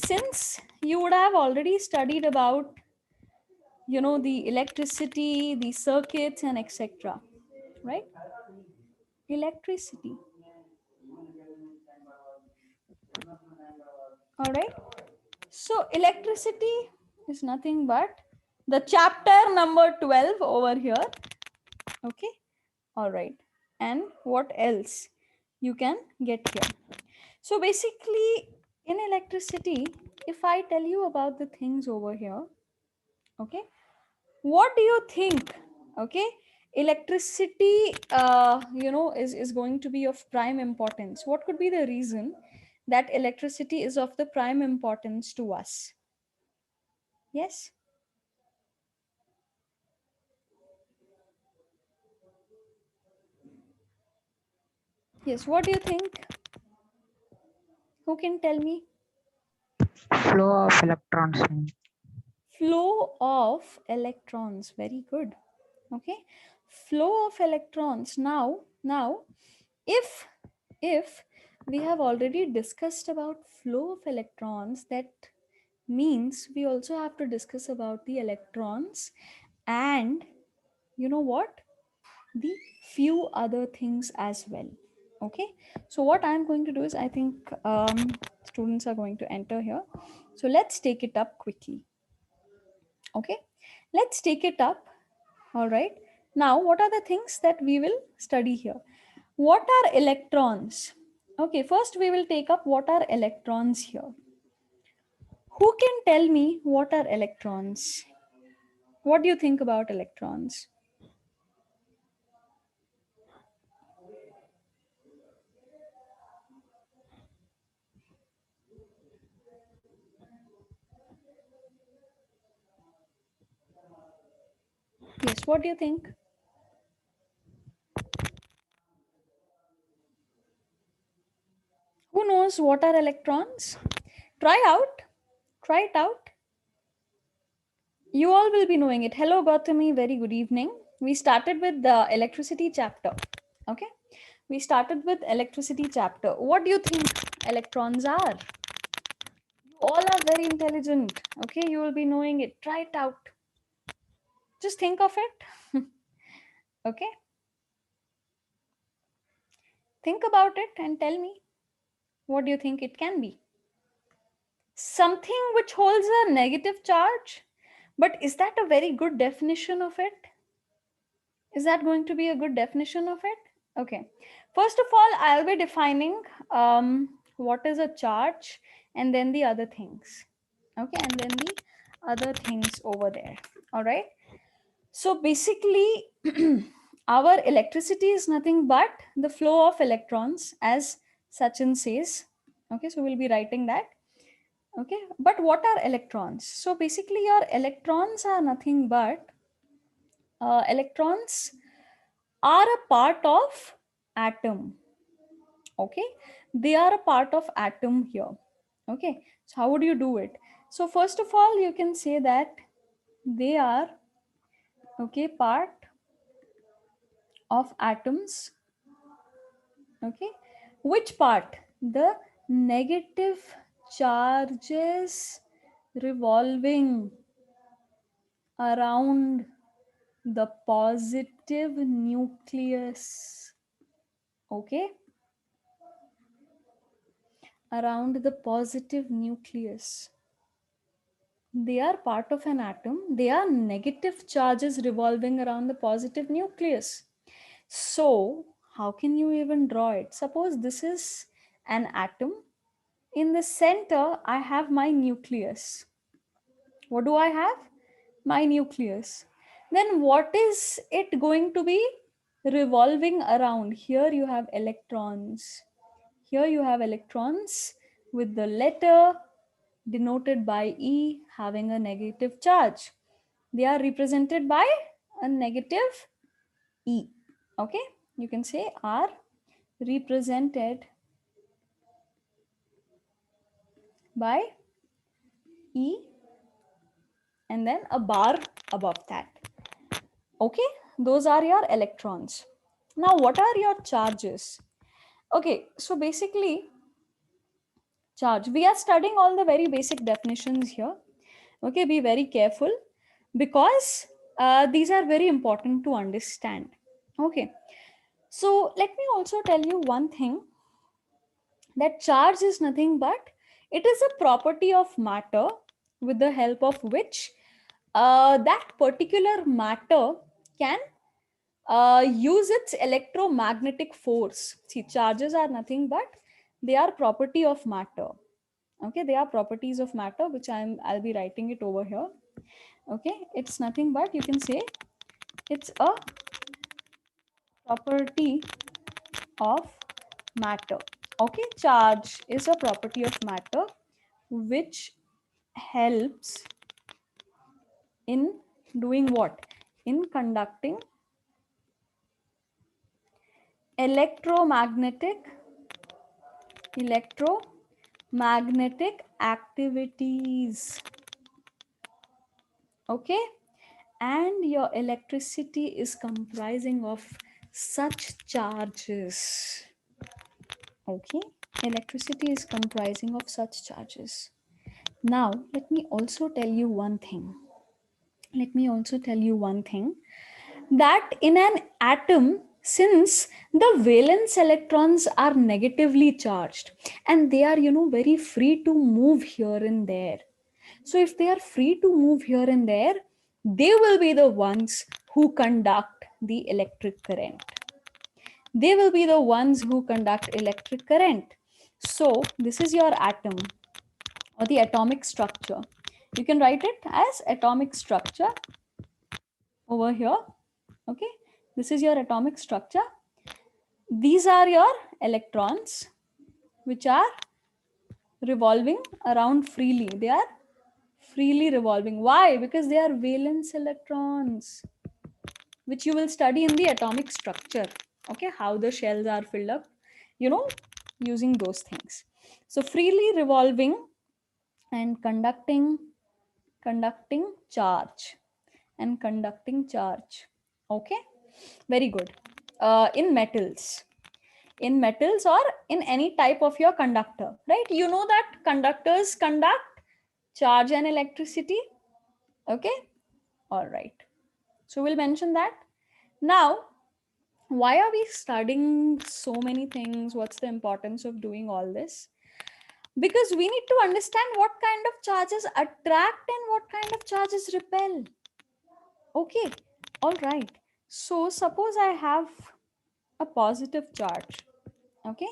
Since you would have already studied about, the electricity, the circuits, and etc., right? Electricity. All right. So electricity is nothing but the chapter number 12 over here. Okay. All right. And what else you can get here? So basically, in electricity, if I tell you about the things over here, okay, what do you think? Okay, electricity, is going to be of prime importance. What could be the reason that electricity is of the prime importance to us? Yes. Yes. What do you think? Who can tell me? Flow of electrons. Flow of electrons. Very good. Okay, flow of electrons. Now, if we have already discussed about flow of electrons, that means we also have to discuss about the electrons, and you know what, the few other things as well. Okay, so what I'm going to do is, I think students are going to enter here, so let's take it up quickly. Okay, let's take it up. All right, now what are the things that we will study here? What are electrons? Okay, first we will take up what are electrons here. Who can tell me what are electrons? What do you think about electrons? Yes, what do you think? Who knows what are electrons? Try out. Try it out. You all will be knowing it. Hello, Gautami. Very good evening. We started with the electricity chapter. Okay. We started with electricity chapter. What do you think electrons are? You all are very intelligent. Okay. You will be knowing it. Try it out. Just think of it. Okay. Think about it and tell me what do you think it can be. Something which holds a negative charge. But is that a very good definition of it? Is that going to be a good definition of it? Okay. First of all, I'll be defining what is a charge and then the other things. Okay. And then the other things over there. All right. So basically, our electricity is nothing but the flow of electrons, as Sachin says. Okay. So we'll be writing that. Okay. But what are electrons? So basically, your electrons are nothing but electrons are a part of atom. Okay, they are a part of atom here. Okay, so how would you do it? So first of all, you can say that they are, okay, part of atoms. Okay, which part? The negative charges revolving around the positive nucleus. Okay, around the positive nucleus. They are part of an atom. They are negative charges revolving around the positive nucleus. So, how can you even draw it? Suppose this is an atom. In the center, I have my nucleus. What do I have? My nucleus. Then, what is it going to be revolving around? Here, you have electrons. Here, you have electrons with the letter denoted by E having a negative charge. They are represented by a negative E. Okay, you can say are represented by E and then a bar above that. Okay, those are your electrons. Now, what are your charges? Okay, so basically, Charge. We are studying all the very basic definitions here. Okay, be very careful because these are very important to understand. Okay, so let me also tell you one thing, that charge is nothing but it is a property of matter with the help of which that particular matter can use its electromagnetic force. See, charges are nothing but they are property of matter. Okay, they are properties of matter, which I'll be writing it over here. Okay, it's nothing but you can say it's a property of matter. Okay, charge is a property of matter which helps in doing what? In conducting electromagnetic electromagnetic activities. Okay, and your electricity is comprising of such charges. Okay, electricity is comprising of such charges. Now let me also tell you one thing. Let me also tell you one thing, that in an atom, since the valence electrons are negatively charged and they are, very free to move here and there. So if they are free to move here and there, they will be the ones who conduct the electric current. They will be the ones who conduct electric current. So this is your atom or the atomic structure. You can write it as atomic structure over here. Okay, this is your atomic structure. These are your electrons which are revolving around freely. They are freely revolving. Why? Because they are valence electrons, which you will study in the atomic structure. Okay, how the shells are filled up, you know, using those things. So freely revolving and conducting charge and conducting charge. Okay, very good. In metals or in any type of your conductor, right? You know that conductors conduct charge and electricity. Okay, all right, so we'll mention that. Now, why are we studying so many things? What's the importance of doing all this? Because we need to understand what kind of charges attract and what kind of charges repel. Okay, all right. So suppose I have a positive charge. Okay,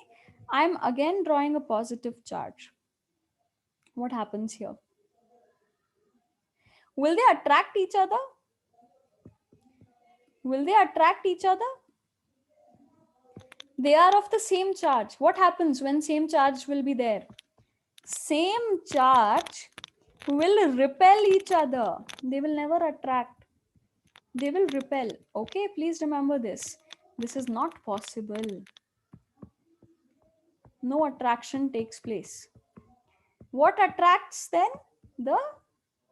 I'm again drawing a positive charge. What happens here? Will they attract each other? Will they attract each other? They are of the same charge. What happens when same charge will be there? Same charge will repel each other. They will never attract. They will repel. Okay, please remember this. This is not possible. No attraction takes place. What attracts then? The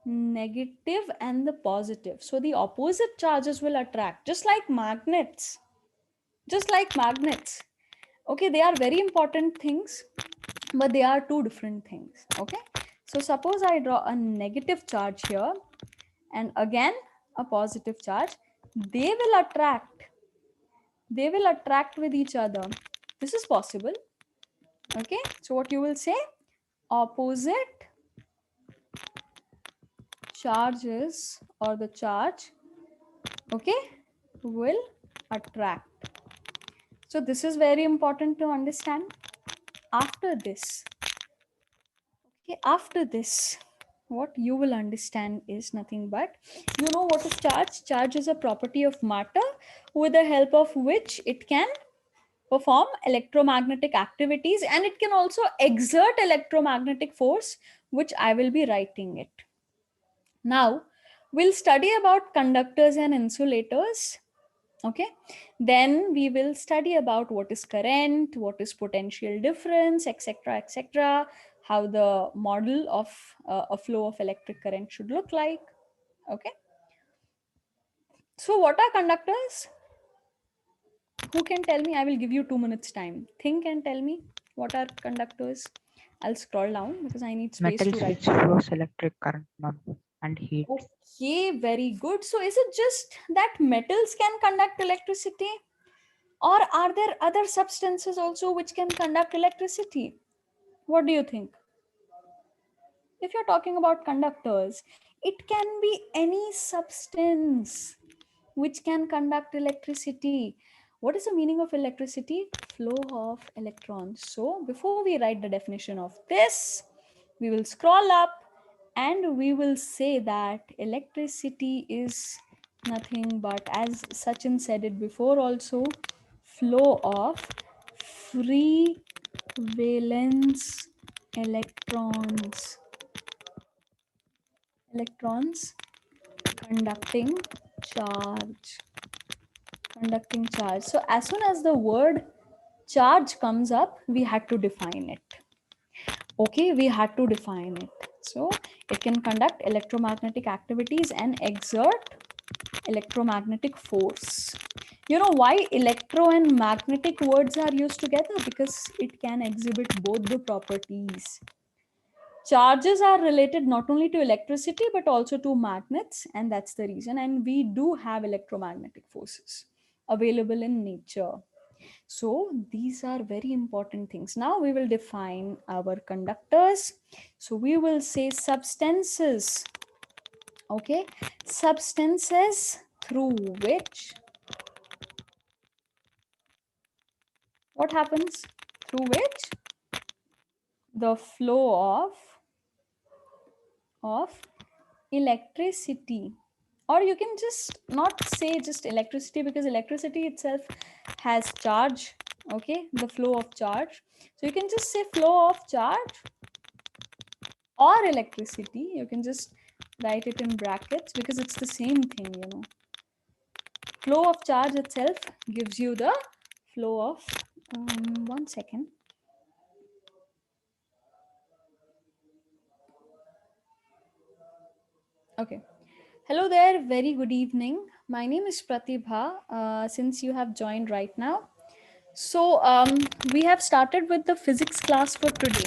negative and the positive. So the opposite charges will attract, just like magnets. Just like magnets. Okay, they are very important things, but they are two different things. Okay, so suppose I draw a negative charge here and again a positive charge. They will attract. They will attract with each other. This is possible. Okay, so what you will say? Opposite charges or the charge, okay, will attract. So this is very important to understand. After this, okay, after this, what you will understand is nothing but, you know what is charge? Charge is a property of matter with the help of which it can perform electromagnetic activities and it can also exert electromagnetic force, which I will be writing it. Now, we'll study about conductors and insulators. Okay, then we will study about what is current, what is potential difference, etc., etc., how the model of a flow of electric current should look like. Okay, so what are conductors? Who can tell me? I will give you 2 minutes time. Think and tell me what are conductors. I'll scroll down because I need space to Metals write. which flows electric current and heat. Okay, very good. So is it just that metals can conduct electricity, or are there other substances also which can conduct electricity? What do you think? If you're talking about conductors, it can be any substance which can conduct electricity. What is the meaning of electricity? Flow of electrons. So before we write the definition of this, we will scroll up and we will say that electricity is nothing but, as Sachin said it before also, flow of free valence electrons. Electrons conducting charge. Conducting charge. So as soon as the word charge comes up, we had to define it. Okay, we had to define it. So it can conduct electromagnetic activities and exert electromagnetic force. You know why electro and magnetic words are used together? Because it can exhibit both the properties. Charges are related not only to electricity but also to magnets, and that's the reason. And we do have electromagnetic forces available in nature. So these are very important things. Now we will define our conductors. So we will say substances. Okay, substances through which what happens? Through which the flow of electricity, or you can just not say just electricity, because electricity itself has charge. Okay, the flow of charge. So you can just say flow of charge or electricity. You can just write it in brackets because it's the same thing, you know. Flow of charge itself gives you the flow of 1 second. Okay. Hello there. Very good evening. My name is Pratibha. Since you have joined right now, so we have started with the physics class for today.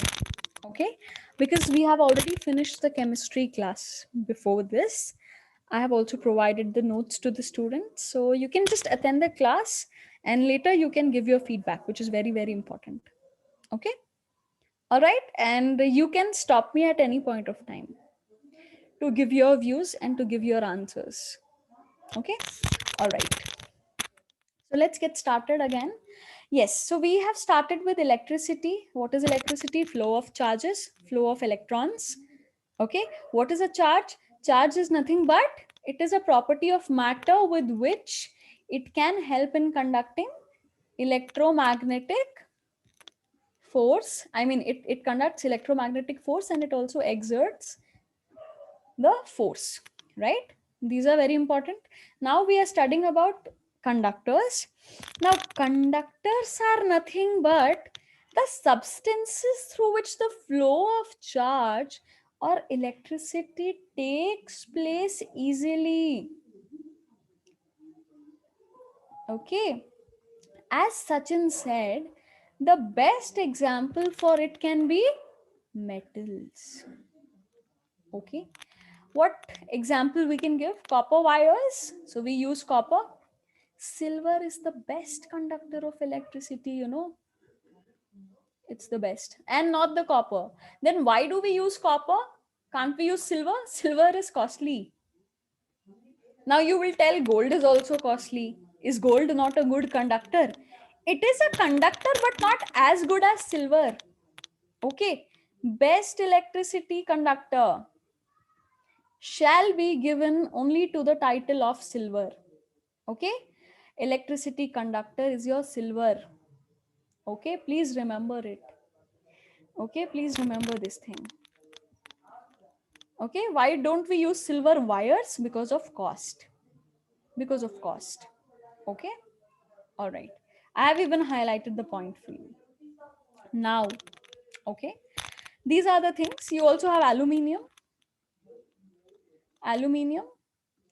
Okay, because we have already finished the chemistry class before this. I have also provided the notes to the students, so you can just attend the class and later you can give your feedback, which is very, very important. Okay. All right. And you can stop me at any point of time to give your views and to give your answers. Okay. All right. So let's get started again. Yes, so we have started with electricity. What is electricity? Flow of charges, flow of electrons. Okay, what is a charge? Charge is nothing but it is a property of matter with which it can help in conducting electromagnetic force. I mean, it conducts electromagnetic force and it also exerts the force, right? These are very important. Now we are studying about conductors. Now conductors are nothing but the substances through which the flow of charge or electricity takes place easily. Okay, as Sachin said, the best example for it can be metals. Okay, what example we can give? Copper wires. So we use copper. Silver is the best conductor of electricity, you know. It's the best, and not the copper. Then why do we use copper? Can't we use silver? Silver is costly. Now you will tell gold is also costly. Is gold not a good conductor? It is a conductor but not as good as silver. Okay, best electricity conductor shall be given only to the title of silver. Okay, electricity conductor is your silver. Okay, please remember it. Okay, please remember this thing. Okay, why don't we use silver wires? Because of cost. Because of cost. Okay, all right. I have even highlighted the point for you. Now, okay, these are the things. You also have aluminium,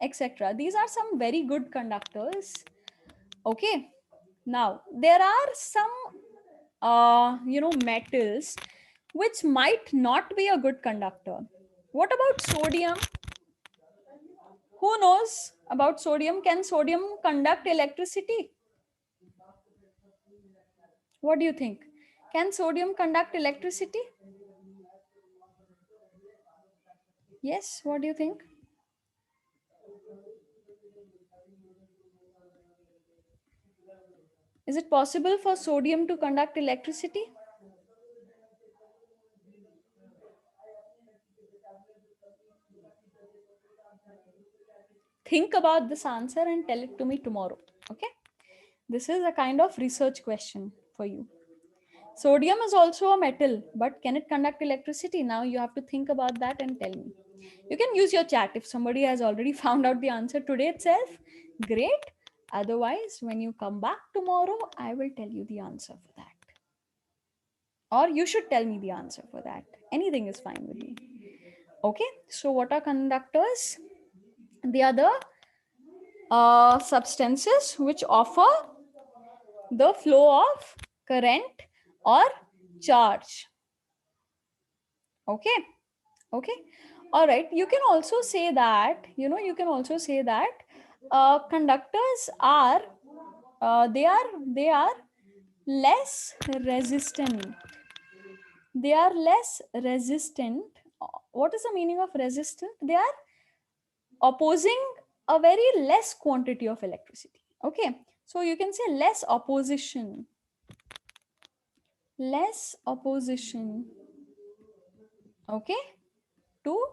etc. These are some very good conductors. Okay, now there are some metals which might not be a good conductor. What about sodium? Who knows about sodium? Can sodium conduct electricity? What do you think? Can sodium conduct electricity? Yes, what do you think? Is it possible for sodium to conduct electricity? Think about this answer and tell it to me tomorrow. Okay? This is a kind of research question for you. Sodium is also a metal, but can it conduct electricity? Now you have to think about that and tell me. You can use your chat if somebody has already found out the answer today itself. Great. Otherwise, when you come back tomorrow, I will tell you the answer for that. Or you should tell me the answer for that. Anything is fine with me. Okay, so what are conductors? The other substances which offer the flow of current or charge. Okay, okay, all right. You can also say that, conductors are they are less resistant. They are less resistant. What is the meaning of resistant? They are opposing a very less quantity of electricity. Okay, so you can say less opposition, okay, to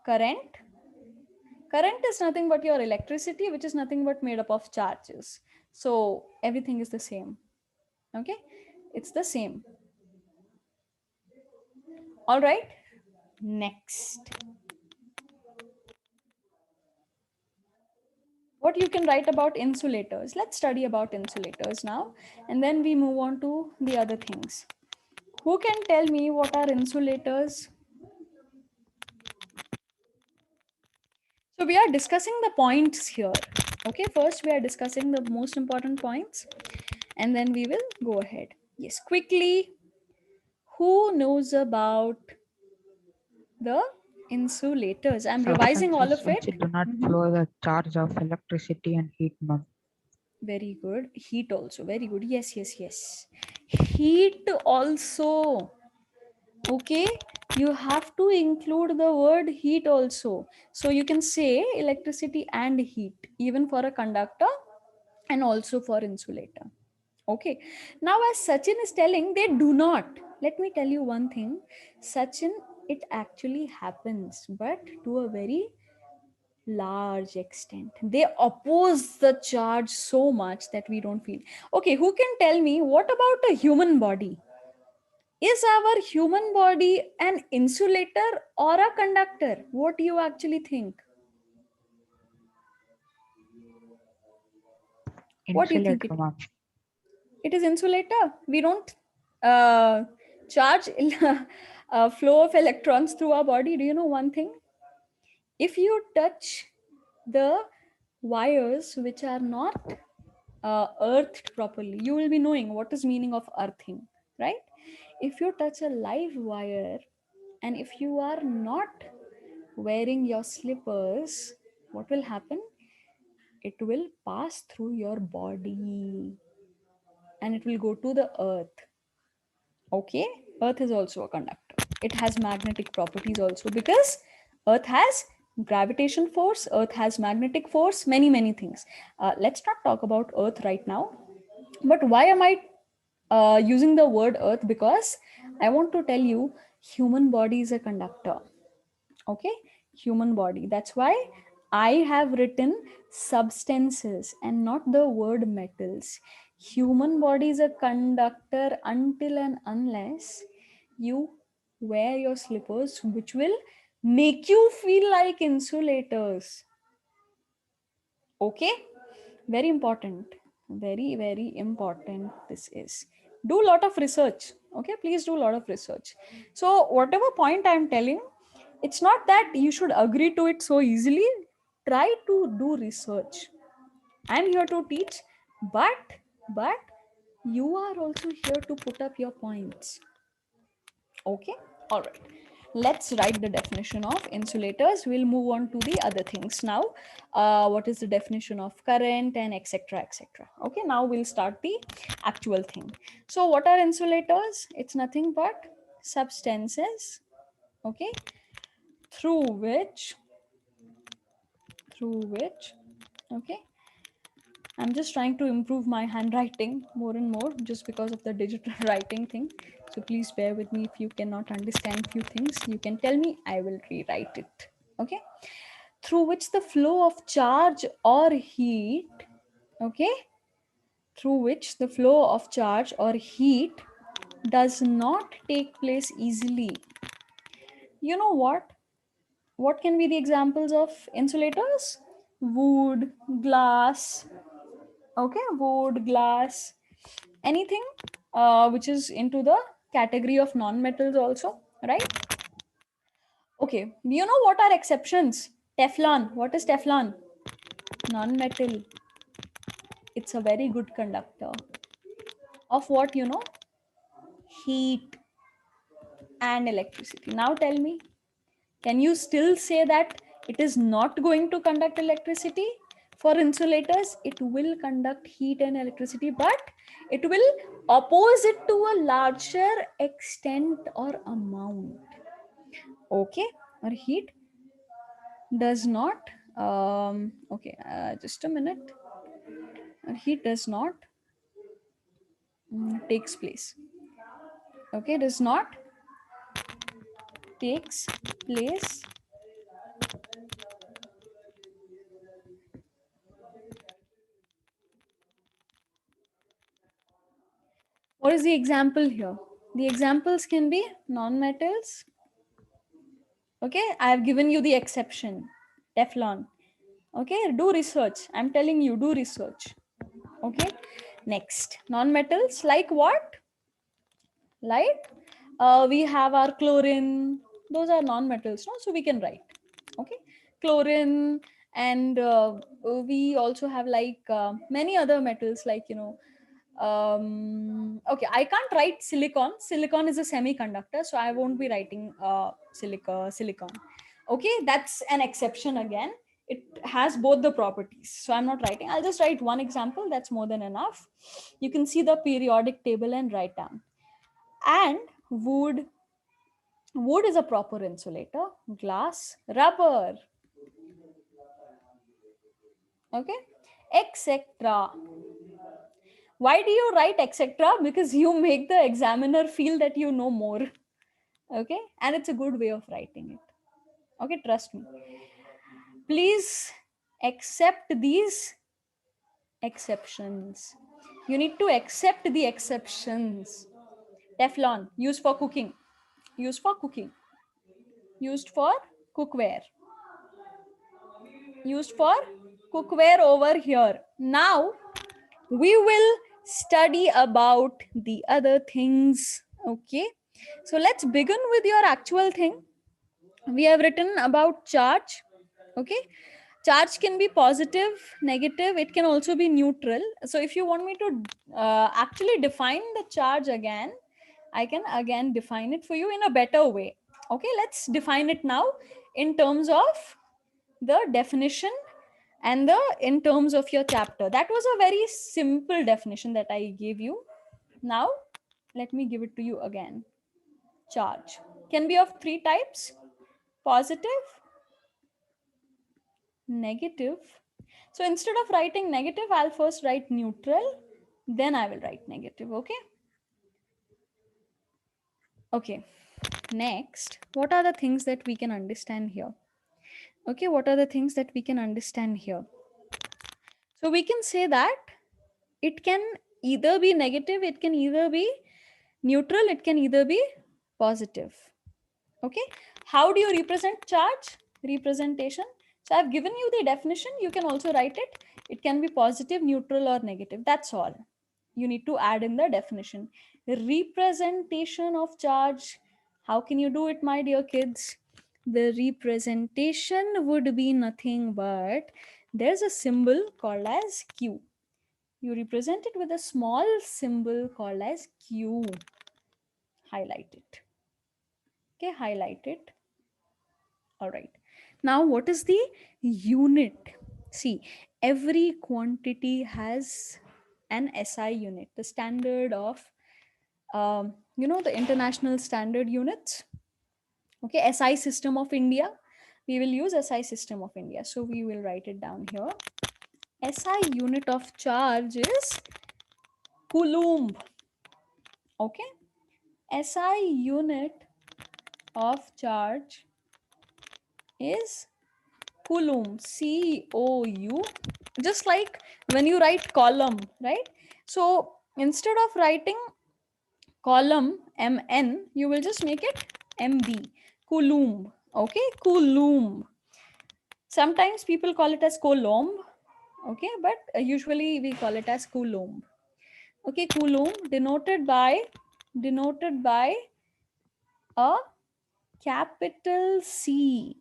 current. Current is nothing but your electricity, which is nothing but made up of charges. So everything is the same. Okay, it's the same. All right, next. What you can write about insulators. Let's study about insulators now, and then we move on to the other things. Who can tell me what are insulators? So we are discussing the points here. Okay, first we are discussing the most important points, and then we will go ahead. Yes, quickly. Who knows about the insulators? I'm revising all Substances of which it. do not Mhm. flow the charge of electricity and heat, ma'am. Very good. Heat also. Very good. Yes, yes, yes. Heat also. Okay. You have to include the word heat also. So you can say electricity and heat, even for a conductor and also for insulator. Okay. Now, as Sachin is telling, they do not. Let me tell you one thing. Sachin, it actually happens, but to a very large extent. They oppose the charge so much that we don't feel. Okay, who can tell me what about a human body? Is our human body an insulator or a conductor? What do you actually think? What do you think Insulator, ma'am. it is insulator? We don't uh, charge a flow of electrons through our body. Do you know one thing? If you touch the wires which are not earthed properly, you will be knowing what is meaning of earthing, right? If you touch a live wire and if you are not wearing your slippers, what will happen? It will pass through your body and it will go to the earth. Okay, earth is also a conductor. It has magnetic properties also, because earth has gravitation force, earth has magnetic force, many things. Let's not talk about earth right now. But why am I using the word earth? Because I want to tell you, human body is a conductor. Okay, human body. That's why I have written substances and not the word metals. Human body is a conductor until and unless you wear your slippers, which will make you feel like insulators. Okay, very important, very important. This is, do a lot of research. Okay, please do a lot of research. So whatever point I'm telling, it's not that you should agree to it so easily. Try to do research. I'm here to teach, but you are also here to put up your points. Okay, all right. Let's write the definition of insulators. We'll move on to the other things now. What is the definition of current and etc. etc. Okay, now we'll start the actual thing. So, what are insulators? It's nothing but substances, okay, through which, okay, I'm just trying to improve my handwriting more and more just because of the digital writing thing. So please bear with me if you cannot understand few things. You can tell me, I will rewrite it. Okay. Through which the flow of charge or heat, okay, through which the flow of charge or heat does not take place easily. You know what? What can be the examples of insulators? Wood, glass, okay, wood, glass, anything which is into the category of non-metals also, right? Okay, you know what are exceptions? Teflon. What is Teflon? Non-metal. It's a very good conductor of what, you know, heat and electricity. Now tell me, can you still say that it is not going to conduct electricity? For insulators, it will conduct heat and electricity, but it will oppose it to a larger extent or amount. Okay, or heat does not. Okay, just a minute. Or heat does not takes place. Okay, does not takes place. What is the example here? The examples can be non-metals. Okay, I have given you the exception, Teflon. Okay, do research. I'm telling you, do research. Okay, next, non-metals like what? Like we have our chlorine. Those are non-metals, no? So we can write. Okay, chlorine, and we also have like many other metals, like, you know, okay, I can't write silicon is a semiconductor, so I won't be writing silicon. Okay, that's an exception again. It has both the properties, so I'm not writing. I'll just write one example, that's more than enough. You can see the periodic table and write down. And wood is a proper insulator. Glass, rubber, okay, etc. Why do you write etc? Because you make the examiner feel that you know more. Okay, and it's a good way of writing it. Okay, trust me. Please accept these exceptions. You need to accept the exceptions. Teflon, used for cooking, used for cooking, used for cookware, used for cookware over here. Now we will study about the other things. Okay, so let's begin with your actual thing. We have written about charge. Okay, charge can be positive, negative, it can also be neutral. So if you want me to actually define the charge again, I can again define it for you in a better way. Okay, let's define it now in terms of the definition and the in terms of your chapter. That was a very simple definition that I gave you. Now let me give it to you again. Charge can be of three types: positive, negative. So instead of writing negative, I'll first write neutral, then I will write negative. Okay, okay. Next, what are the things that we can understand here? Okay, what are the things that we can understand here? So we can say that it can either be negative, it can either be neutral, it can either be positive. Okay, how do you represent charge? Representation. So I've given you the definition, you can also write it. It can be positive, neutral, or negative. That's all you need to add in the definition. Representation of charge, how can you do it, my dear kids? The representation would be nothing but there's a symbol called as Q. You represent it with a small symbol called as Q. Highlight it. Okay, highlight it. All right. Now, what is the unit? See, every quantity has an SI unit, the standard of, the international standard units. Okay, SI system of India. We will use SI system of India. So we will write it down here. SI unit of charge is Coulomb. Okay, SI unit of charge is Coulomb, COU. Just like when you write column, right? So instead of writing column MN, you will just make it MB. Coulomb. Okay, Coulomb. Sometimes people call it as Coulomb. Okay, but usually we call it as Coulomb. Okay, Coulomb denoted by a capital C.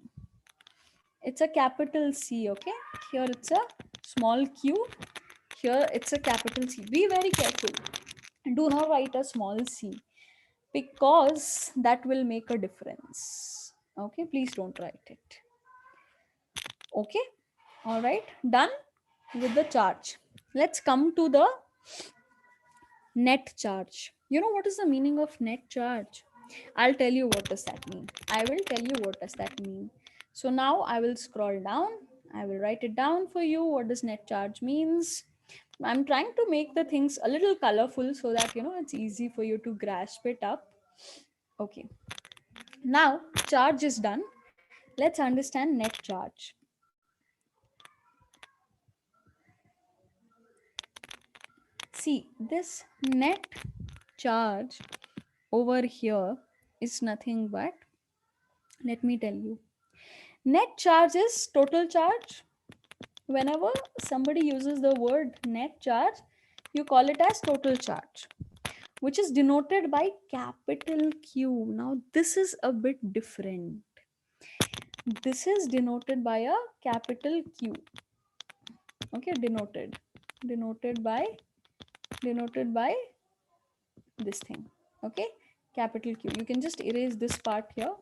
It's a capital C. Okay, here it's a small q, here it's a capital C. Be very careful, do not write a small c, because that will make a difference. Okay, please don't write it. Okay, all right, done with the charge. Let's come to the net charge. You know what is the meaning of net charge? I'll tell you what does that mean. I will tell you what does that mean. So now I will scroll down. I will write it down for you. What does net charge means? I'm trying to make the things a little colorful so that it's easy for you to grasp it up. Okay. Now charge is done. Let's understand net charge. See, this net charge over here is nothing but, let me tell you, net charge is total charge. Whenever somebody uses the word net charge, you call it as total charge, which is denoted by capital Q. Now, this is a bit different. This is denoted by a capital Q. Okay, denoted by this thing. Okay, capital Q. You can just erase this part here.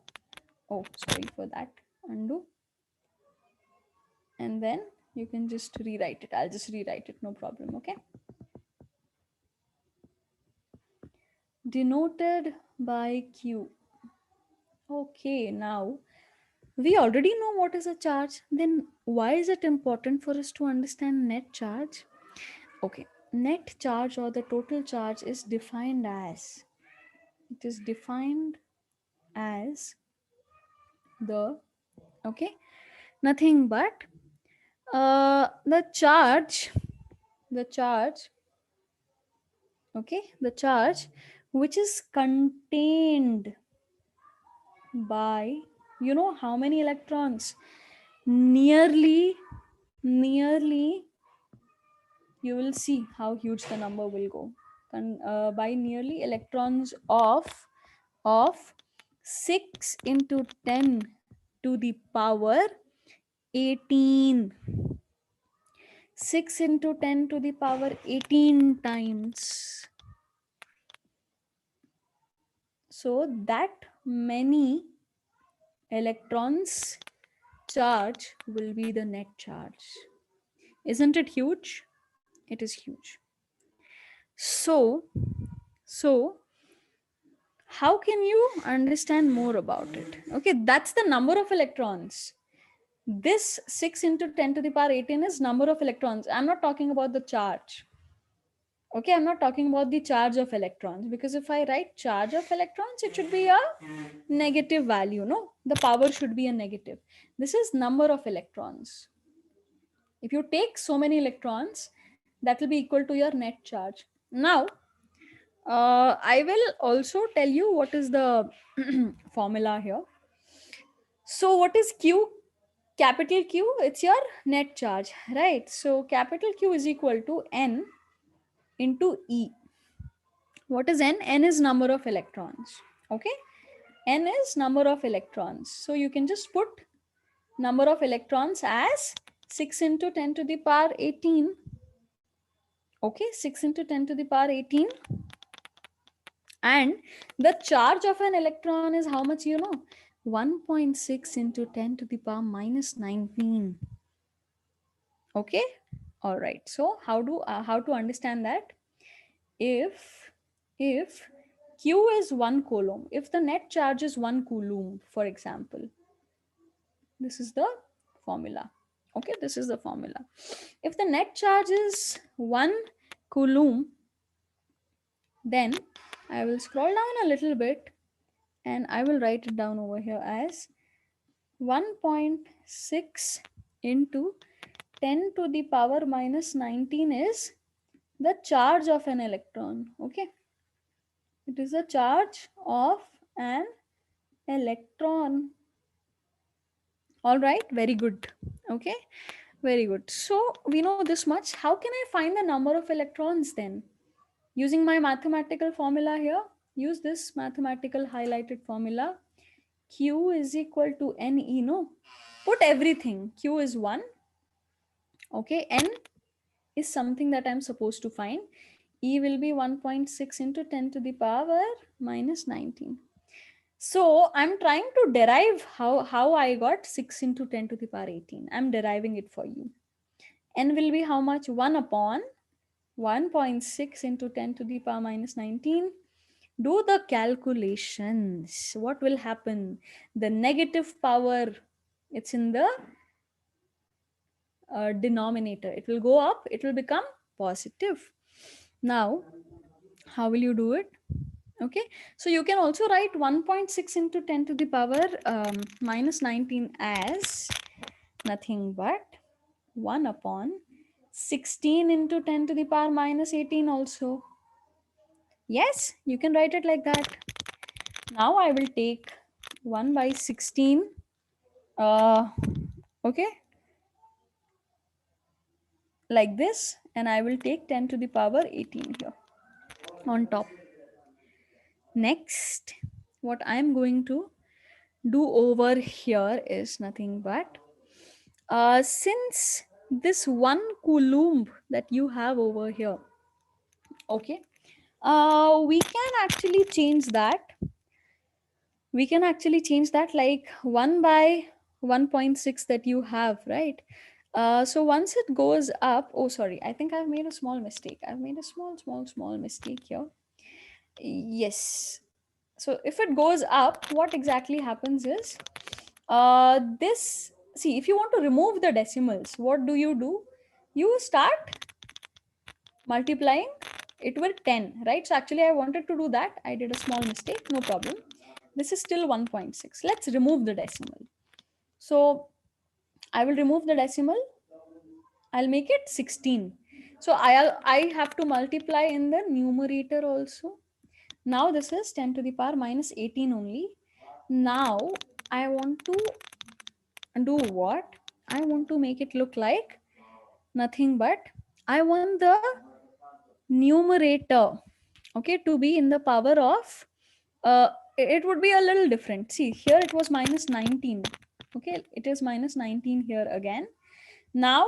Oh, sorry for that. Undo. And then you can just rewrite it. I'll just rewrite it, no problem. Okay, denoted by Q. Okay, now we already know what is a charge. Then why is it important for us to understand net charge? Okay, net charge or the total charge is defined as, it is defined as the, okay, nothing but the charge, okay, the charge which is contained by, how many electrons? Nearly, you will see how huge the number will go. By nearly electrons of 6 into 10 to the power 18. 6 into 10 to the power 18 times. So that many electrons charge will be the net charge. Isn't it huge? It is huge. So how can you understand more about it? Okay, that's the number of electrons. This 6 into 10 to the power 18 is number of electrons. I'm not talking about the charge. Okay, I'm not talking about the charge of electrons, because if I write charge of electrons, it should be a negative value. No, the power should be a negative. This is number of electrons. If you take so many electrons, that will be equal to your net charge. Now, I will also tell you what is the formula here. So what is Q? Capital Q, it's your net charge, right? So capital Q is equal to N into E. What is N? N is number of electrons. Okay, N is number of electrons. So you can just put number of electrons as 6 into 10 to the power 18. Okay, 6 into 10 to the power 18. And the charge of an electron is how much, 1.6 into 10 to the power minus 19. Okay. All right. So how to understand that? If if Q is 1 coulomb, if the net charge is 1 coulomb, for example, this is the formula. Okay, this is the formula. If the net charge is 1 coulomb, then I will scroll down a little bit and I will write it down over here as 1.6 into 10 to the power minus 19 is the charge of an electron. Okay, it is the charge of an electron. All right, very good. Okay, very good. So we know this much. How can I find the number of electrons then? Using my mathematical formula here, use this mathematical highlighted formula. Q is equal to NE, no? Put everything. Q is 1. Okay, N is something that I'm supposed to find. E will be 1.6 into 10 to the power minus 19. So I'm trying to derive how I got 6 into 10 to the power 18. I'm deriving it for you. N will be how much? 1 upon 1.6 into 10 to the power minus 19. Do the calculations. What will happen? The negative power, it's in the denominator. It will go up, it will become positive. Now, how will you do it? Okay, so you can also write 1.6 into 10 to the power minus 19 as nothing but 1 upon 16 into 10 to the power minus 18 also. Yes, you can write it like that. Now I will take 1 by 16. Okay, like this, and I will take 10 to the power 18 here on top. Next, what I am going to do over here is nothing but since this 1 coulomb that you have over here, okay, we can actually change that. We can actually change that like 1 by 1.6 that you have, right? So once it goes up, oh sorry, I think I've made a small mistake. I've made a small mistake here. Yes. So if it goes up, what exactly happens is this, see, if you want to remove the decimals, what do? You start multiplying it with 10, right? So actually I wanted to do that. I did a small mistake, no problem. This is still 1.6. Let's remove the decimal. So I will remove the decimal. I'll make it 16. So I have to multiply in the numerator also. Now this is 10 to the power minus 18 only. Now I want to do what? I want to make it look like nothing but I want the numerator, okay, to be in the power of it would be a little different. See, here it was minus 19. Okay, it is minus 19 here again. Now,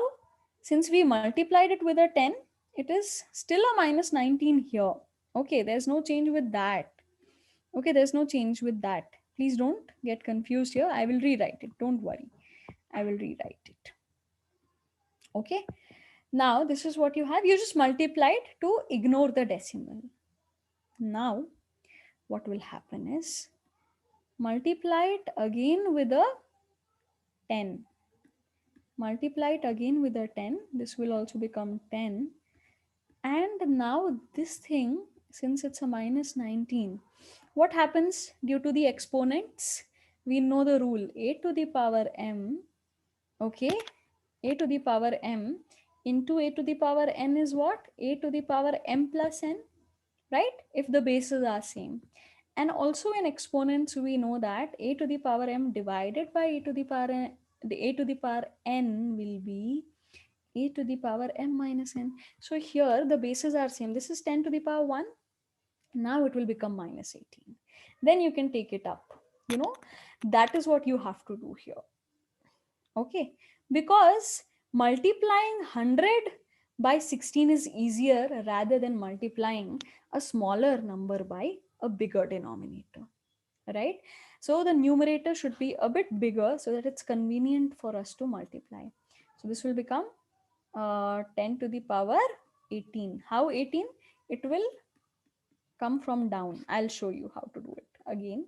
since we multiplied it with a 10, it is still a minus 19 here. Okay, there's no change with that. Okay, there's no change with that. Please don't get confused here. I will rewrite it. Don't worry. I will rewrite it. Okay. Now, this is what you have. You just multiplied to ignore the decimal. Now, what will happen is multiply it again with a 10. Multiply it again with a 10. This will also become 10. And now this thing, since it's a minus 19, what happens due to the exponents? We know the rule, a to the power m, okay, a to the power m into a to the power n is what? A to the power m plus n, right? If the bases are same. And also in exponents, we know that a to the power m divided by a to the power n, the a to the power n will be a to the power m minus n. So here the bases are same. This is 10 to the power 1. Now it will become minus 18. Then you can take it up. You know, that is what you have to do here. Okay, because multiplying 100 by 16 is easier rather than multiplying a smaller number by a bigger denominator, right? So the numerator should be a bit bigger so that it's convenient for us to multiply. So this will become 10 to the power 18. How 18? It will come from down. I'll show you how to do it again.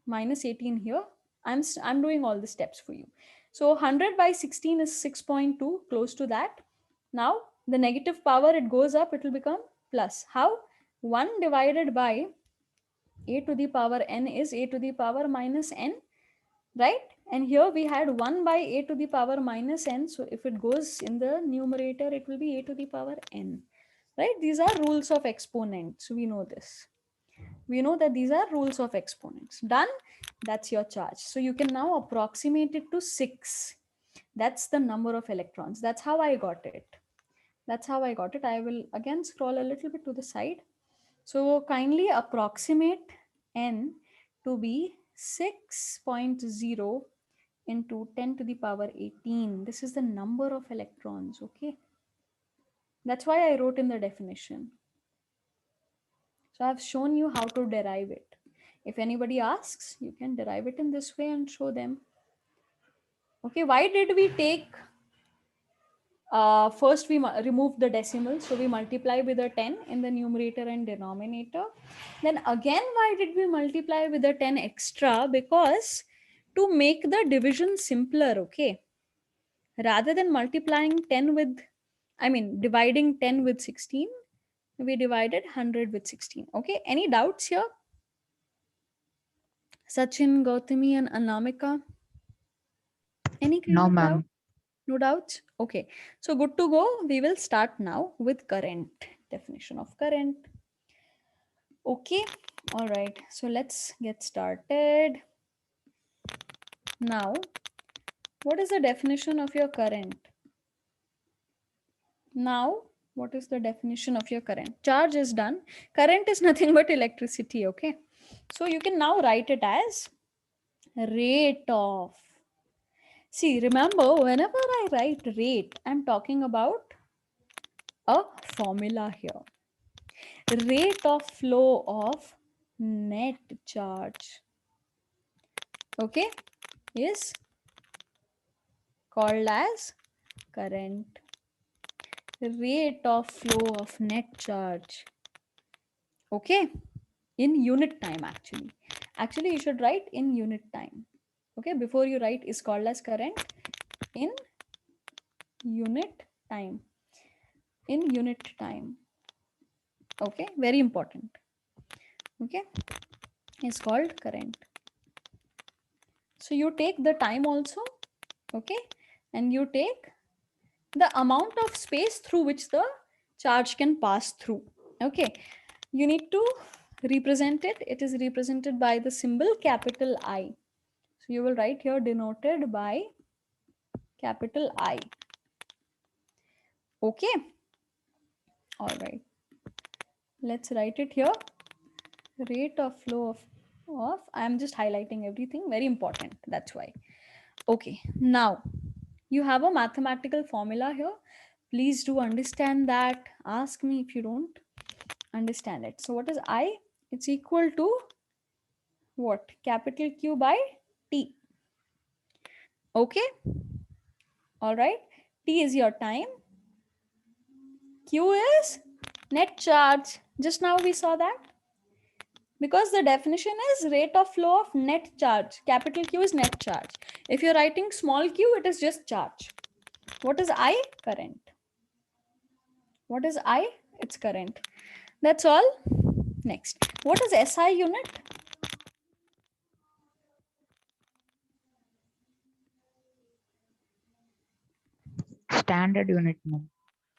Minus 18 here. I'm doing all the steps for you. So 100 by 16 is 6.2, close to that. Now the negative power, it goes up, it will become plus. How? 1 divided by a to the power n is a to the power minus n, right? And here we had 1 by a to the power minus n. So if it goes in the numerator, it will be a to the power n, right? These are rules of exponents. We know this. We know that these are rules of exponents. Done. That's your charge. So you can now approximate it to 6. That's the number of electrons. That's how I got it. That's how I got it. I will again scroll a little bit to the side. So kindly approximate n to be 6.0 into 10 to the power 18. This is the number of electrons, okay? That's why I wrote in the definition. So I've shown you how to derive it. If anybody asks, you can derive it in this way and show them. Okay, why did we take, first we remove the decimal, so we multiply with a 10 in the numerator and denominator. Then again, why did we multiply with a 10 extra? Because to make the division simpler, okay, rather than multiplying 10 with, I mean dividing 10 with 16, we divided 100 with 16. Okay, any doubts here? Sachin, Gautami, and Anamika? Any kind No, of doubt? ma'am. No doubts? Okay. So good to go. We will start now with current. Definition of current. Okay. All right. So let's get started. Now, what is the definition of your current? Now, what is the definition of your current? Charge is done. Current is nothing but electricity. Okay. So you can now write it as rate of. See, remember, whenever I write rate, I'm talking about a formula here. Rate of flow of net charge, okay, is called as current. Rate of flow of net charge, okay, in unit time. Actually you should write in unit time, okay, before you write is called as current. In unit time, in unit time, okay, very important, okay, is called current. So you take the time also, okay, and you take the amount of space through which the charge can pass through, okay. You need to represent it. It is represented by the symbol capital I. So you will write here denoted by capital I, okay. All right, let's write it here. Rate of flow of I am just highlighting everything, very important, that's why. Okay, now you have a mathematical formula here. Please do understand that. Ask me if you don't understand it. So what is I? It's equal to what? Capital Q by T. Okay. All right. T is your time. Q is net charge. Just now we saw that. Because the definition is rate of flow of net charge. Capital Q is net charge. If you're writing small q, it is just charge. What is I? Current. What is I? It's current. That's all. Next. What is SI unit? Standard unit, ma'am.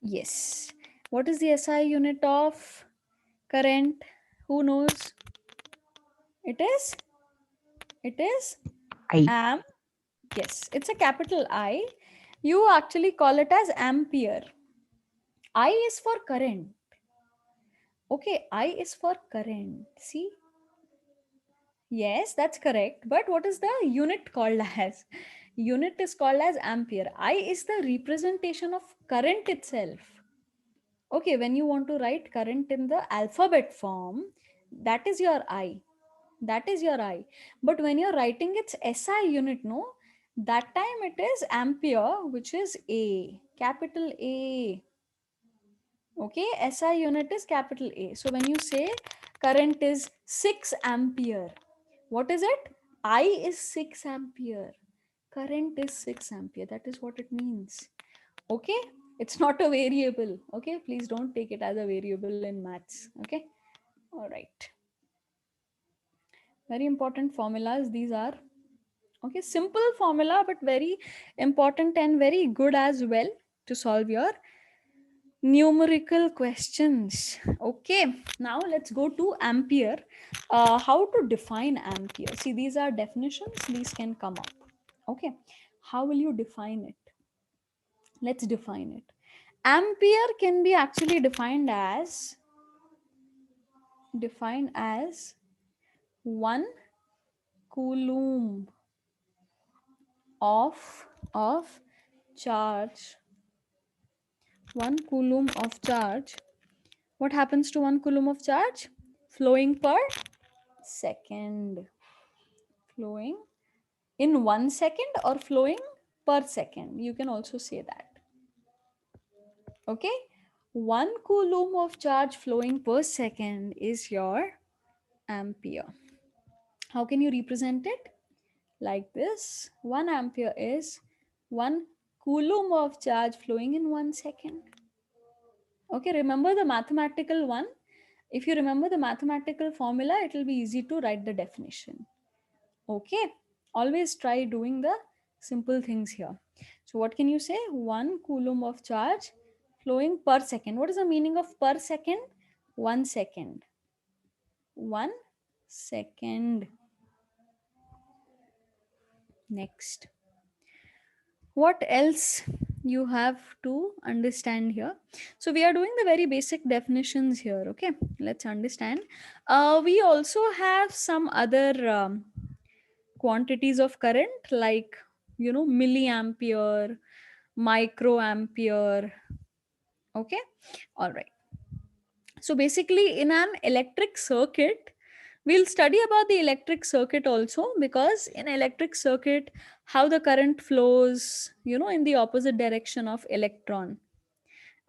Yes. What is the SI unit of current? Who knows? It is? It is I. amp. Yes, it's a capital I. You actually call it as ampere. I is for current. Okay, I is for current. See? Yes, that's correct. But what is the unit called as? Unit is called as ampere. I is the representation of current itself. Okay, when you want to write current in the alphabet form, That is your I. That is your I. But when you're writing its SI unit, no, that time it is ampere, which is A, capital A. Okay, SI unit is capital A. So when you say current is 6 ampere, what is it? I is 6 ampere. Current is 6 ampere. That is what it means. Okay, it's not a variable. Okay, please don't take it as a variable in maths. Okay, all right. Very important formulas these are. Okay, simple formula, but very important and very good as well to solve your numerical questions. Okay, now let's go to ampere. How to define ampere? See, these are definitions, these can come up. Okay, how will you define it? Let's define it. Ampere can be actually defined as 1 coulomb of charge. 1 coulomb of charge. What happens to 1 coulomb of charge? Flowing per second. Flowing in 1 second or flowing per second. You can also say that. Okay. 1 coulomb of charge flowing per second is your ampere. How can you represent it? Like this. 1 ampere is 1 coulomb of charge flowing in 1 second. Okay, remember the mathematical one. If you remember the mathematical formula, it will be easy to write the definition. Okay, always try doing the simple things here. So what can you say? 1 coulomb of charge flowing per second. What is the meaning of per second? 1 second. 1 second. Next, what else you have to understand here? So we are doing the very basic definitions here. Okay, let's understand. We also have some other quantities of current, like, milliampere, microampere. Okay, all right. So basically, in an electric circuit, we'll study about the electric circuit also, because in electric circuit, how the current flows, in the opposite direction of electron.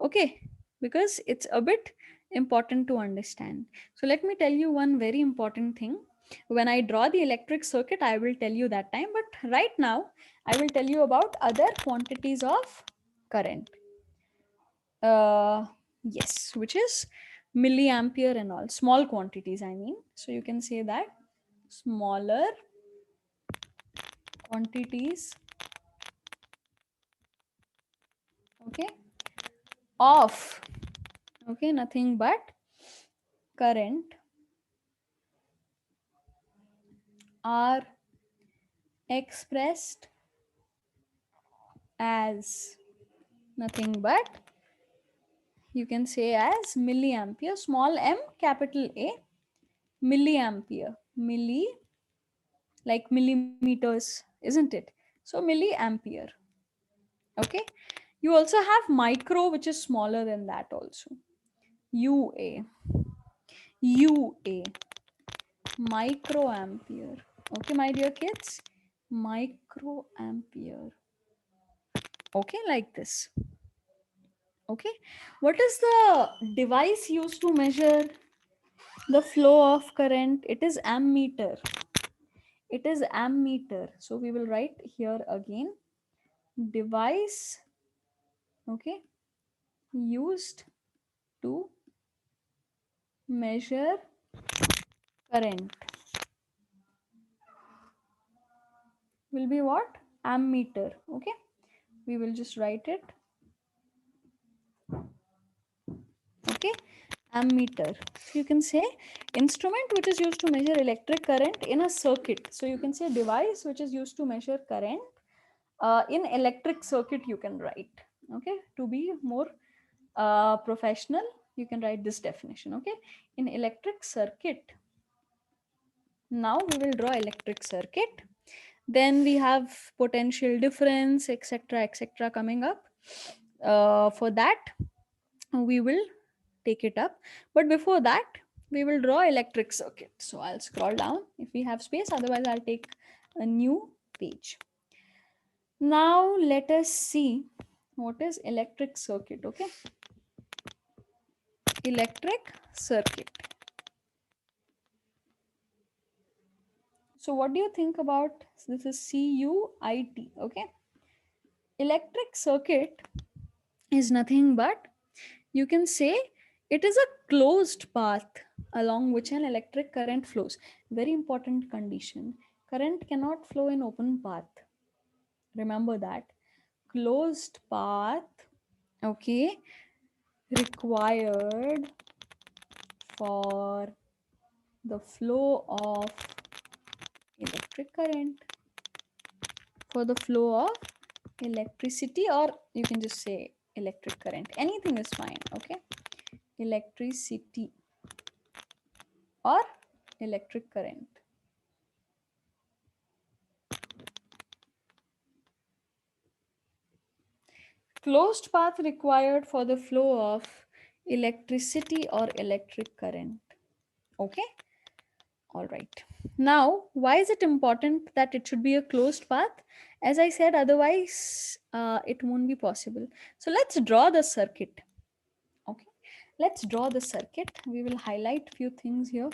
Okay, because it's a bit important to understand. So let me tell you one very important thing. When I draw the electric circuit, I will tell you that time, but right now I will tell you about other quantities of current. uh yes, which is milliampere and all, small quantities, I mean. So you can say that smaller quantities, okay, of, okay, nothing but current are expressed as nothing but, you can say, as milliampere, small m, capital A, milliampere, milli, like millimeters, isn't it? So milliampere. Okay, you also have micro, which is smaller than that also. UA, UA, microampere. Okay, my dear kids, microampere. Okay, like this. Okay, what is the device used to measure the flow of current? It is ammeter. It is ammeter. So we will write here again, device, okay, used to measure current will be what? Ammeter. Okay, we will just write it. Okay, ammeter. So you can say instrument which is used to measure electric current in a circuit. So you can say device which is used to measure current in electric circuit, you can write. Okay, to be more professional, you can write this definition. Okay, in electric circuit. Now we will draw electric circuit. Then we have potential difference, etc., etc., coming up. For that we will take it up, but before that we will draw electric circuit. So I'll scroll down if we have space, otherwise I'll take a new page. Now let us see what is electric circuit. Okay, electric circuit. So what do you think about this? Is CUIT. Okay, electric circuit is nothing but, you can say, it is a closed path along which an electric current flows. Very important condition: current cannot flow in open path. Remember that. Closed path, okay, required for the flow of electric current, for the flow of electricity, or you can just say electric current, anything is fine. Okay, electricity or electric current. Closed path required for the flow of electricity or electric current. Okay, all right. Now, why is it important that it should be a closed path? As I said, otherwise it won't be possible. So let's draw the circuit. Okay, let's draw the circuit. We will highlight few things here.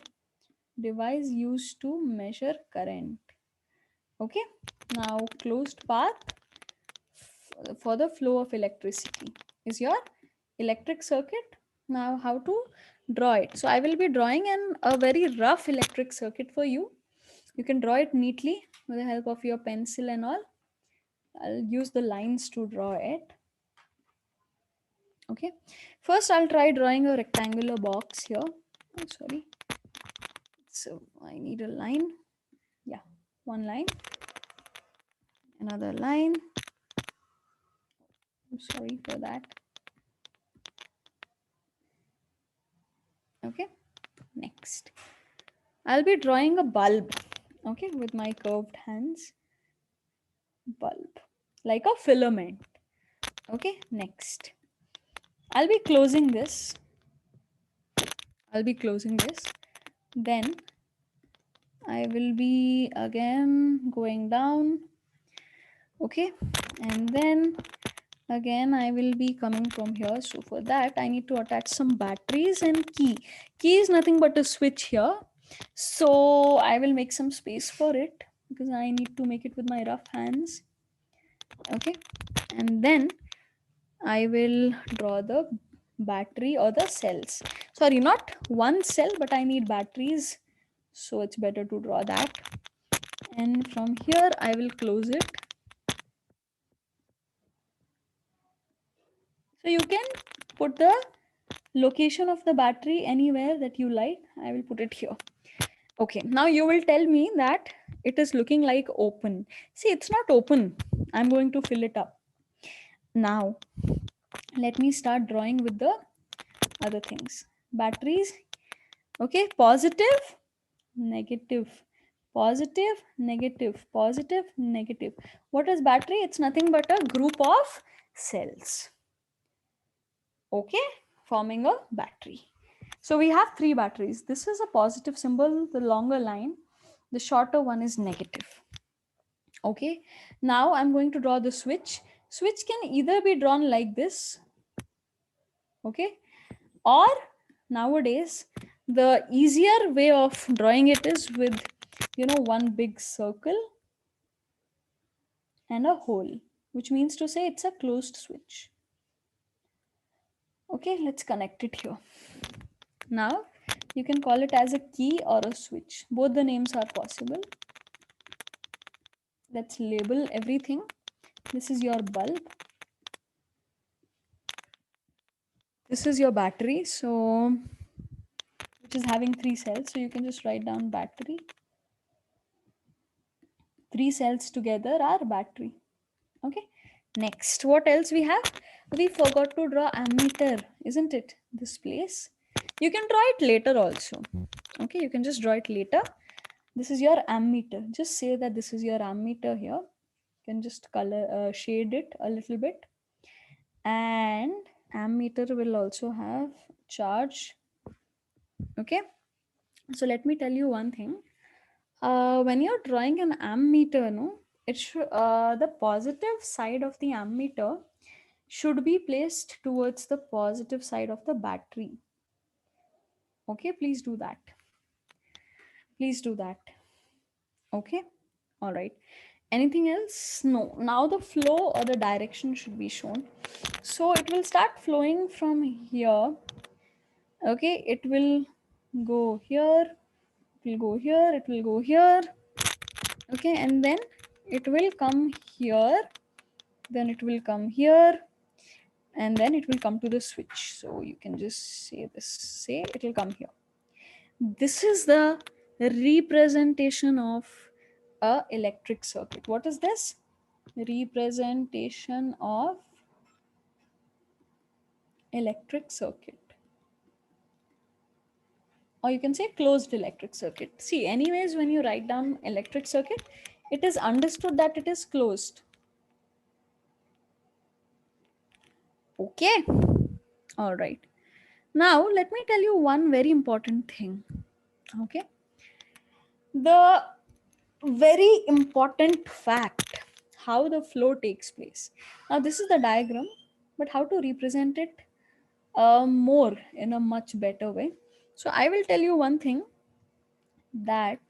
Device used to measure current. Okay, now closed path for the flow of electricity is your electric circuit. Now how to draw it? So I will be drawing a very rough electric circuit for you. You can draw it neatly with the help of your pencil and all. I'll use the lines to draw it. Okay, first I'll try drawing a rectangular box here. Oh, sorry, so I need a line. Yeah, one line, another line. I'm sorry for that. Okay, next I'll be drawing a bulb, okay, with my curved hands. Bulb, like a filament. Okay, next I'll be closing this. I'll be closing this. Then I will be again going down. Okay, and then again I will be coming from here. So for that I need to attach some batteries and key. Key is nothing but a switch here. So I will make some space for it because I need to make it with my rough hands. Okay, and then I will draw the battery or the cells. Sorry, not one cell, but I need batteries. So it's better to draw that. And from here, I will close it. So you can put the location of the battery anywhere that you like. I will put it here. Okay, now you will tell me that it is looking like open. See, it's not open. I'm going to fill it up. Now, let me start drawing with the other things. Batteries. Okay, positive, negative, positive, negative, positive, negative. What is battery? It's nothing but a group of cells. Okay, forming a battery. So we have three batteries. This is a positive symbol, the longer line. The shorter one is negative. Okay, now I'm going to draw the switch. Switch can either be drawn like this, okay, or nowadays the easier way of drawing it is with, you know, one big circle and a hole, which means to say it's a closed switch. Okay, let's connect it here. Now you can call it as a key or a switch. Both the names are possible. Let's label everything. This is your bulb. This is your battery, so which is having three cells. So you can just write down battery. Three cells together are battery. Okay, next what else we have? We forgot to draw ammeter, isn't it? This place you can draw it later also. Okay, you can just draw it later. This is your ammeter. Just say that this is your ammeter here. You can just color shade it a little bit. And ammeter will also have charge. Okay, So let me tell you one thing. When you're drawing an ammeter, no, it should the positive side of the ammeter should be placed towards the positive side of the battery. Okay, please do that. Please do that. Okay, all right. Anything else? No. Now the flow or the direction should be shown. So it will start flowing from here. Okay, it will go here, it will go here, it will go here. Okay, and then it will come here, then it will come here, and then it will come to the switch. So you can just say this, say it will come here. This is the representation of a electric circuit. What is this? Representation of electric circuit, or you can say closed electric circuit. See, anyways, when you write down electric circuit, it is understood that it is closed. Okay, all right. Now let me tell you one very important thing. Okay, the very important fact, how the flow takes place. Now this is the diagram, but how to represent it more in a much better way. So I will tell you one thing, that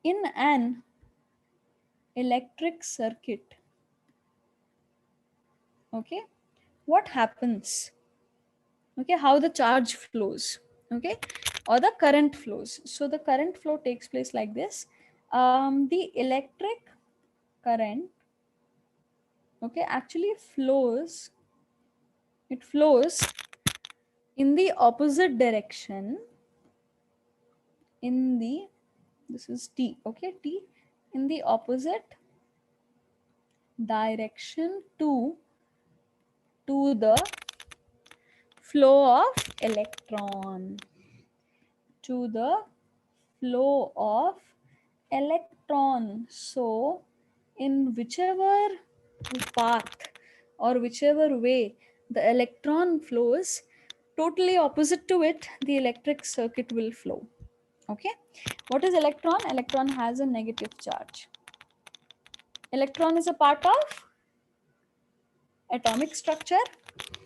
in an electric circuit, okay, what happens, okay, how the charge flows, okay, or the current flows. So the current flow takes place like this. The electric current, okay, actually flows, it flows in the opposite direction, in the, this is t, okay, t, in the opposite direction to the flow of electron, to the flow of electron. So in whichever path or whichever way the electron flows, totally opposite to it, the electric circuit will flow. Okay, what is electron? Electron has a negative charge. Electron is a part of atomic structure,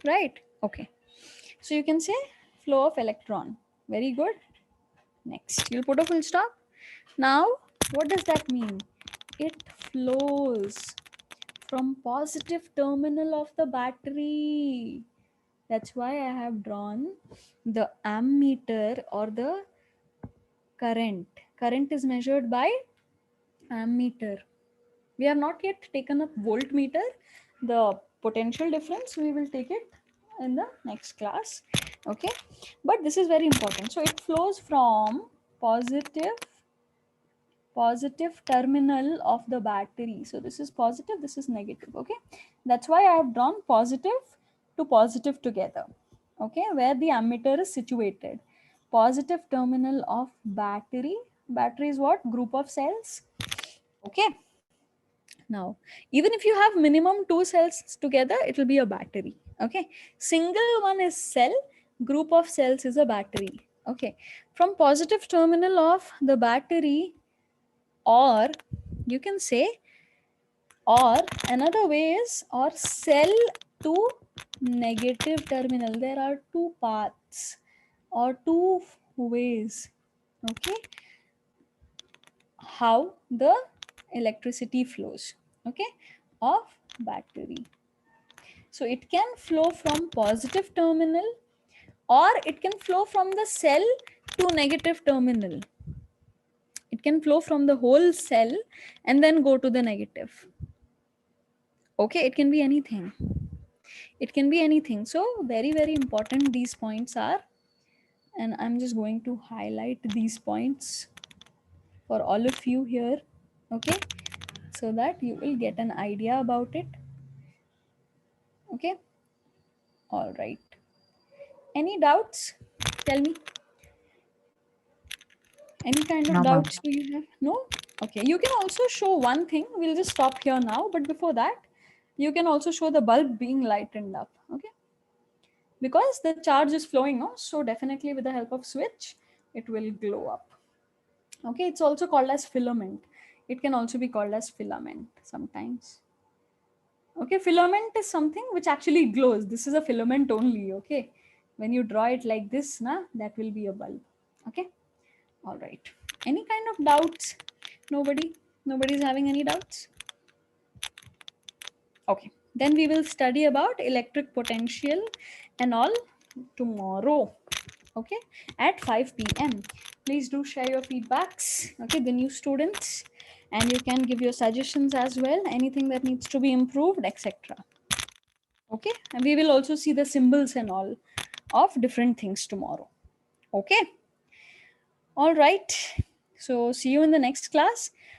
right? Okay, so you can say flow of electron. Very good. Next, you'll put a full stop. Now, what does that mean? It flows from positive terminal of the battery. That's why I have drawn the ammeter or the current. Current is measured by ammeter. We have not yet taken up voltmeter. The potential difference, we will take it in the next class. Okay, but this is very important. So it flows from positive terminal of the battery. So this is positive, this is negative. Okay, that's why I have drawn positive to positive together. Okay, where the ammeter is situated. Positive terminal of battery. Battery is what? Group of cells. Okay, now even if you have minimum two cells together, it will be a battery. Okay, single one is cell, group of cells is a battery. Okay, from positive terminal of the battery, or you can say, or another way is, or cell to negative terminal. There are two paths or two ways, okay, how the electricity flows, okay, of battery. So it can flow from positive terminal, or it can flow from the cell to negative terminal. It can flow from the whole cell and then go to the negative. Okay, it can be anything. It can be anything. So very, very important these points are. And I'm just going to highlight these points for all of you here. Okay, so that you will get an idea about it. Okay, all right. Any doubts? Tell me. Any kind of No, ma'am. doubts do you have? No? Okay, you can also show one thing. We'll just stop here now. But before that, you can also show the bulb being lightened up. Okay, because the charge is flowing, no? So definitely with the help of switch, it will glow up. Okay, it's also called as filament. It can also be called as filament sometimes. Okay, filament is something which actually glows. This is a filament only. Okay, when you draw it like this, that will be a bulb. Okay, all right. Any kind of doubts? Nobody's having any doubts? Okay, then we will study about electric potential and all tomorrow. Okay, at 5 p.m. Please do share your feedbacks. Okay, the new students, and you can give your suggestions as well, anything that needs to be improved, etc. Okay, and we will also see the symbols and all of different things tomorrow. Okay, all right. So see you in the next class.